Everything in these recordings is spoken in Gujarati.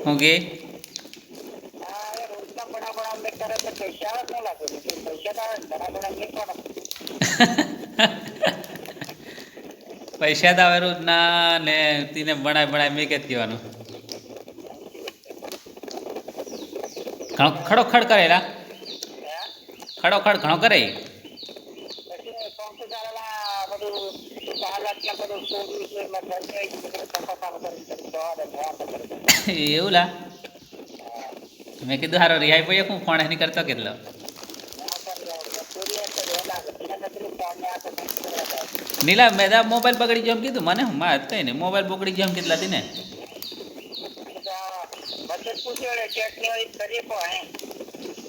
હું કે પૈસા તો આવે રોજ ના ને તીને બનાય મેં કે કહેવાનું ઘણો ખડો ખડ કરેલા ખડો ખડ ઘણો કરે એવું લા મેં કીધું હારો રિહાઈ ભાઈ હું ફોન નહીં કરતો કેટલો નીલા મેં મોબાઈલ બગડી ગયો એમ કીધું મને હું માં કઈ ને મોબાઈલ બગડી ગયો એમ કેટલા હતી ને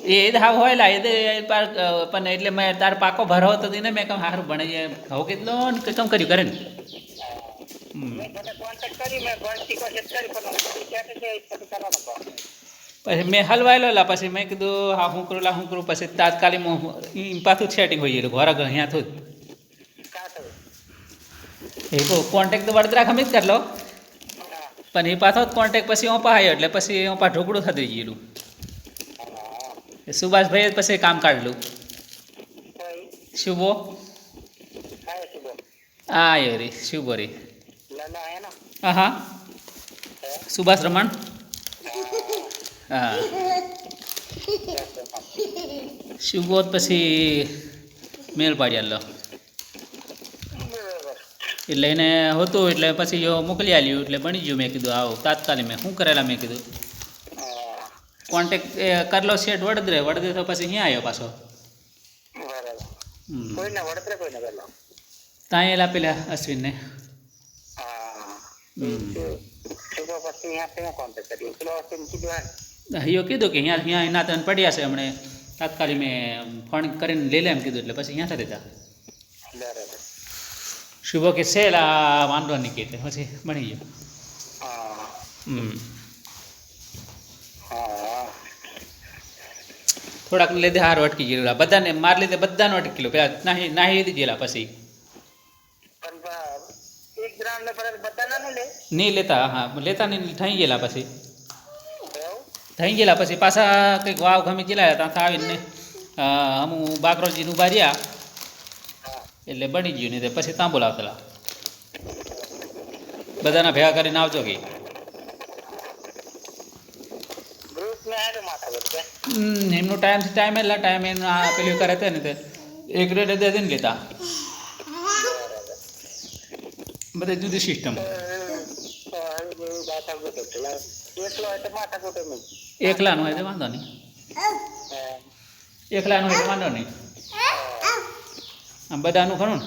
એ હાવ હોય લા એ પણ એટલે મેં તાર પાકો ભરો હતો ને મેં કમ સારું ભણે હવે કેટલો કમ કર્યું કરે ને પછી મેં હલવાયેલો લા પછી મેં કીધું હા હું કરું પછી તાત્કાલિક પાછું સેટિંગ હોય ગયેલું ઘર અહીંયા થયું એ કોન્ટેક્ટ તો વડોદરા ખમી જ કરલો પણ એ પાછો કોન્ટેક્ટ પછી ઓપા આવ્યો એટલે પછી ઓપા ઢોકળું થતું ગયેલું સુભાષભાઈએ પછી કામ કાઢેલું શુભો હા એ રે શુભો રે હા સુભાષ રમણ હા શુભો પછી મેલ પાડ્યા એટલે એને હતું એટલે પછી મોકલી આલ્યું એટલે બની ગયું મેં કીધું આવો તાત્કાલિક મેં શું કરેલા મેં કીધું કોન્ટેક્ટ કરલો સેટ વડોદરે તો પછી અહીંયા આવ્યો પાછો ત્યાં એલા પેલા અશ્વિનને હિયો કીધું કે અહીંયા એના તને પડ્યા છે હમણે તાત્કાલિક મેં ફોન કરીને લઈ લે એમ કીધું એટલે પછી અહીંયા થતા શુભો કે સેલા વાંધો નહીં કીધે પછી બની ગયો થોડાક લીધે હાર અટકી ગયેલા બધાને માર લીધે બધાનો અટકી ગયેલો પેલા નાહી લીધી ગયેલા પછી નહીં લેતા હા લેતા નહીં થઈ ગયેલા પછી પાછા કંઈક વાવ ગમી ગયેલા ત્યાંથી આવીને અમુક બાકરોજીને ઉભા રહ્યા એટલે બની ગયું નહીં પછી ત્યાં બોલાવતા બધાના ભેગા કરીને આવજો કે એમનો ટાઈમ એટલા ટાઈમ એને પેલું કરે તે ને તે એક રેટ દે ને લેતા બધી જુદી સિસ્ટમ એકલાનું હોય તો વાંધો નહીં આમ બધાનું ખરું ને